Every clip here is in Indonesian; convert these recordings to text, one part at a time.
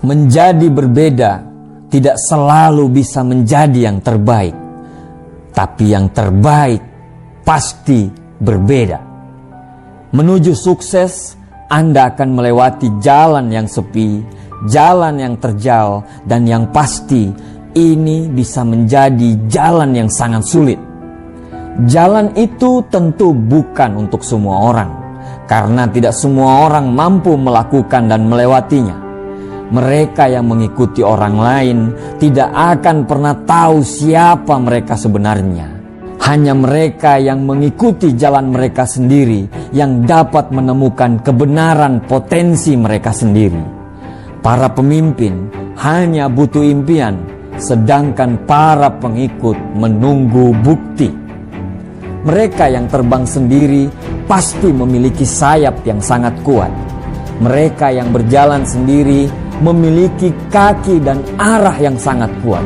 Menjadi berbeda tidak selalu bisa menjadi yang terbaik, tapi yang terbaik pasti berbeda. Menuju sukses, Anda akan melewati jalan yang sepi, jalan yang terjal, dan yang pasti ini bisa menjadi jalan yang sangat sulit. Jalan itu tentu bukan untuk semua orang, karena tidak semua orang mampu melakukan dan melewatinya. Mereka yang mengikuti orang lain tidak akan pernah tahu siapa mereka sebenarnya. Hanya mereka yang mengikuti jalan mereka sendiri yang dapat menemukan kebenaran potensi mereka sendiri. Para pemimpin hanya butuh impian, sedangkan para pengikut menunggu bukti. Mereka yang terbang sendiri pasti memiliki sayap yang sangat kuat. Mereka yang berjalan sendiri memiliki kaki dan arah yang sangat kuat.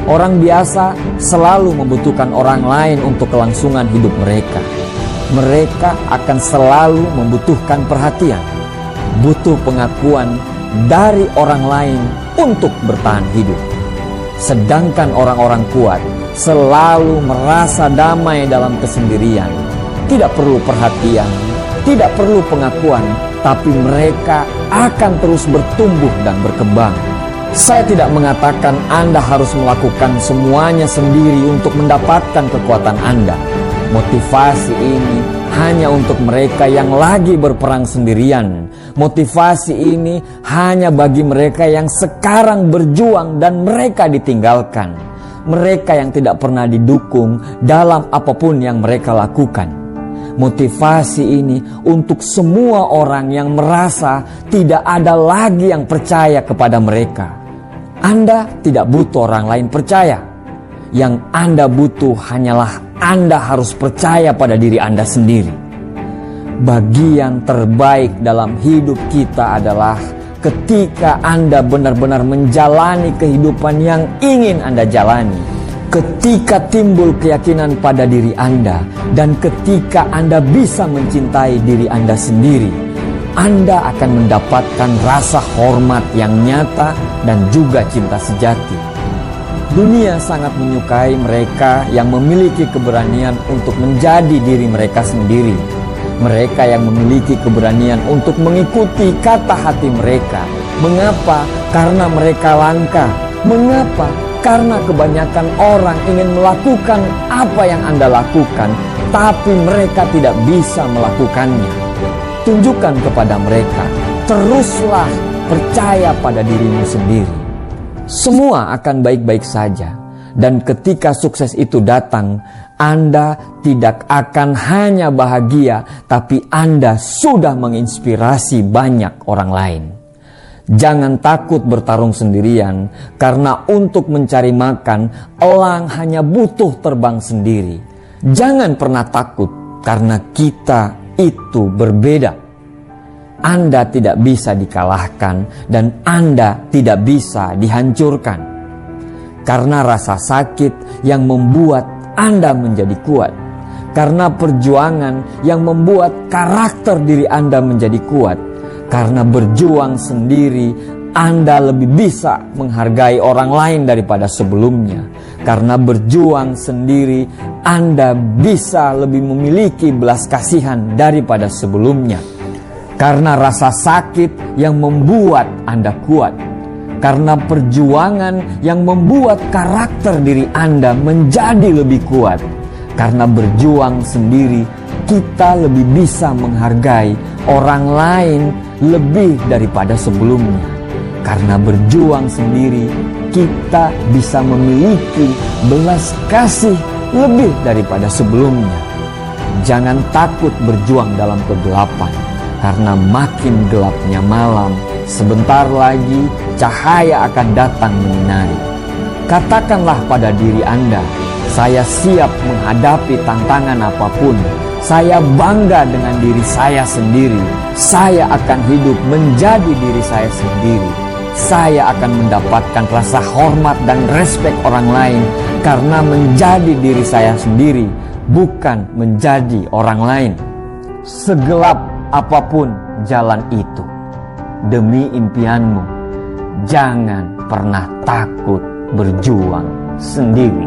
Orang biasa selalu membutuhkan orang lain untuk kelangsungan hidup mereka. Mereka akan selalu membutuhkan perhatian, butuh pengakuan dari orang lain untuk bertahan hidup. Sedangkan orang-orang kuat selalu merasa damai dalam kesendirian, tidak perlu perhatian, tidak perlu pengakuan, tapi mereka akan terus bertumbuh dan berkembang. Saya tidak mengatakan Anda harus melakukan semuanya sendiri untuk mendapatkan kekuatan Anda. Motivasi ini hanya untuk mereka yang lagi berperang sendirian. Motivasi ini hanya bagi mereka yang sekarang berjuang dan mereka ditinggalkan. Mereka yang tidak pernah didukung dalam apapun yang mereka lakukan. Motivasi ini untuk semua orang yang merasa tidak ada lagi yang percaya kepada mereka. Anda tidak butuh orang lain percaya. Yang Anda butuh hanyalah Anda harus percaya pada diri Anda sendiri. Bagian terbaik dalam hidup kita adalah ketika Anda benar-benar menjalani kehidupan yang ingin Anda jalani. Ketika timbul keyakinan pada diri Anda dan ketika Anda bisa mencintai diri Anda sendiri, Anda akan mendapatkan rasa hormat yang nyata dan juga cinta sejati. Dunia sangat menyukai mereka yang memiliki keberanian untuk menjadi diri mereka sendiri. Mereka yang memiliki keberanian untuk mengikuti kata hati mereka. Mengapa? Karena mereka langka. Mengapa? Karena kebanyakan orang ingin melakukan apa yang Anda lakukan, tapi mereka tidak bisa melakukannya. Tunjukkan kepada mereka, teruslah percaya pada dirimu sendiri. Semua akan baik-baik saja. Dan ketika sukses itu datang, Anda tidak akan hanya bahagia, tapi Anda sudah menginspirasi banyak orang lain. Jangan takut bertarung sendirian, karena untuk mencari makan, elang hanya butuh terbang sendiri. Jangan pernah takut, karena kita itu berbeda. Anda tidak bisa dikalahkan, dan Anda tidak bisa dihancurkan. Karena rasa sakit yang membuat Anda menjadi kuat. Karena perjuangan yang membuat karakter diri Anda menjadi kuat. Karena berjuang sendiri, Anda lebih bisa menghargai orang lain daripada sebelumnya. Karena berjuang sendiri, Anda bisa lebih memiliki belas kasihan daripada sebelumnya. Karena rasa sakit yang membuat Anda kuat. Karena perjuangan yang membuat karakter diri Anda menjadi lebih kuat. Karena berjuang sendiri, kita lebih bisa menghargai orang lain lebih daripada sebelumnya. Karena berjuang sendiri, kita bisa memiliki belas kasih lebih daripada sebelumnya. Jangan takut berjuang dalam kegelapan, karena makin gelapnya malam, sebentar lagi cahaya akan datang menyinari. Katakanlah pada diri Anda, saya siap menghadapi tantangan apapun. Saya bangga dengan diri saya sendiri. Saya akan hidup menjadi diri saya sendiri. Saya akan mendapatkan rasa hormat dan respek orang lain karena menjadi diri saya sendiri, bukan menjadi orang lain. Segelap apapun jalan itu, demi impianmu, jangan pernah takut berjuang sendiri.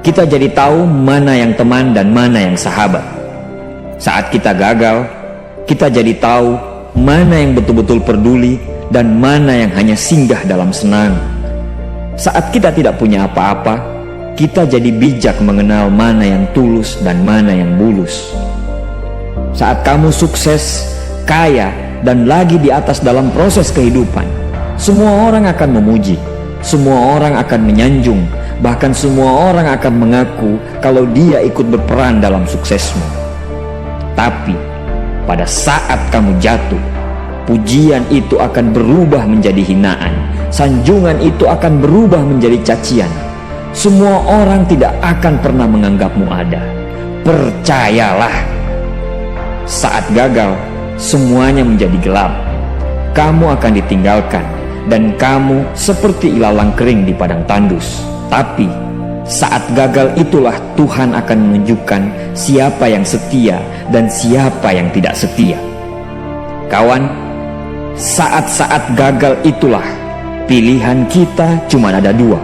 Kita jadi tahu mana yang teman dan mana yang sahabat. Saat kita gagal, kita jadi tahu mana yang betul-betul peduli dan mana yang hanya singgah dalam senang. Saat kita tidak punya apa-apa, kita jadi bijak mengenal mana yang tulus dan mana yang bulus. Saat kamu sukses, kaya, dan lagi di atas dalam proses kehidupan, semua orang akan memuji, semua orang akan menyanjung, bahkan semua orang akan mengaku kalau dia ikut berperan dalam suksesmu. Tapi pada saat kamu jatuh, pujian itu akan berubah menjadi hinaan, sanjungan itu akan berubah menjadi cacian. Semua orang tidak akan pernah menganggapmu ada. Percayalah, saat gagal, semuanya menjadi gelap. Kamu akan ditinggalkan, dan kamu seperti ilalang kering di padang tandus. Tapi saat gagal itulah Tuhan akan menunjukkan siapa yang setia dan siapa yang tidak setia. Kawan, saat-saat gagal itulah pilihan kita cuma ada dua: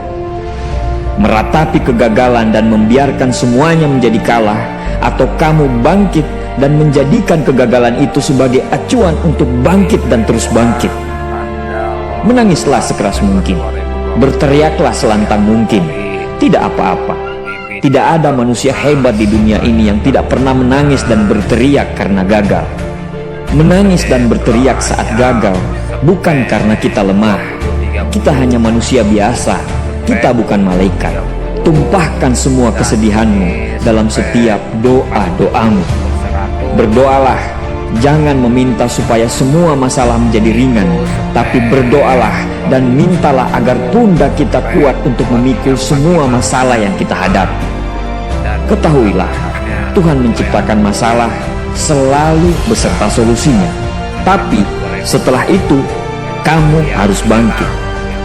meratapi kegagalan dan membiarkan semuanya menjadi kalah, atau kamu bangkit dan menjadikan kegagalan itu sebagai acuan untuk bangkit dan terus bangkit. Menangislah sekeras mungkin, berteriaklah selantang mungkin. Tidak apa-apa. Tidak ada manusia hebat di dunia ini yang tidak pernah menangis dan berteriak karena gagal. Menangis dan berteriak saat gagal bukan karena kita lemah. Kita hanya manusia biasa. Kita bukan malaikat. Tumpahkan semua kesedihanmu dalam setiap doa-doamu. Berdoalah, jangan meminta supaya semua masalah menjadi ringan, tapi berdoalah dan mintalah agar pundak kita kuat untuk memikul semua masalah yang kita hadapi. Ketahuilah, Tuhan menciptakan masalah selalu beserta solusinya. Tapi setelah itu, kamu harus bangkit.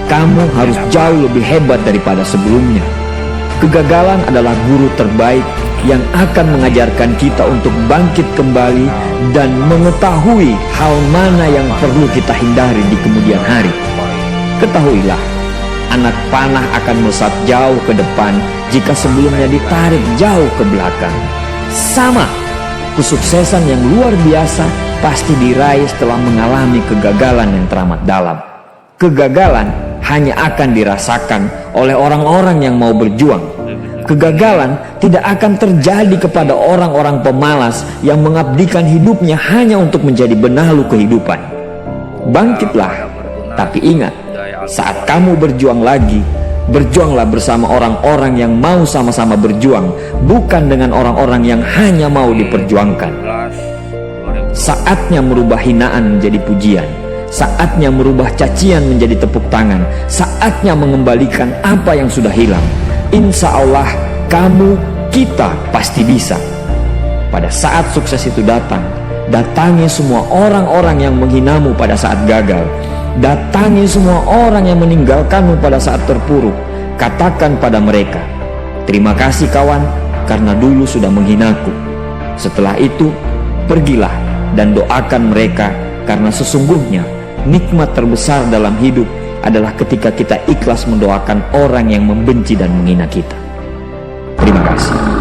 Kamu harus jauh lebih hebat daripada sebelumnya. Kegagalan adalah guru terbaik yang akan mengajarkan kita untuk bangkit kembali dan mengetahui hal mana yang perlu kita hindari di kemudian hari. Ketahuilah, anak panah akan melesat jauh ke depan jika sebelumnya ditarik jauh ke belakang. Sama, kesuksesan yang luar biasa pasti diraih setelah mengalami kegagalan yang teramat dalam. Kegagalan hanya akan dirasakan oleh orang-orang yang mau berjuang. Kegagalan tidak akan terjadi kepada orang-orang pemalas yang mengabdikan hidupnya hanya untuk menjadi benalu kehidupan. Bangkitlah, tapi ingat, saat kamu berjuang lagi, berjuanglah bersama orang-orang yang mau sama-sama berjuang, bukan dengan orang-orang yang hanya mau diperjuangkan. Saatnya merubah hinaan menjadi pujian. Saatnya merubah cacian menjadi tepuk tangan. Saatnya mengembalikan apa yang sudah hilang. Insya Allah, kamu, kita pasti bisa. Pada saat sukses itu datang, datangi semua orang-orang yang menghinamu pada saat gagal. Datangi semua orang yang meninggalkanmu pada saat terpuruk. Katakan pada mereka, terima kasih kawan, karena dulu sudah menghinaku. Setelah itu, pergilah dan doakan mereka, karena sesungguhnya nikmat terbesar dalam hidup adalah ketika kita ikhlas mendoakan orang yang membenci dan menghina kita. Terima kasih.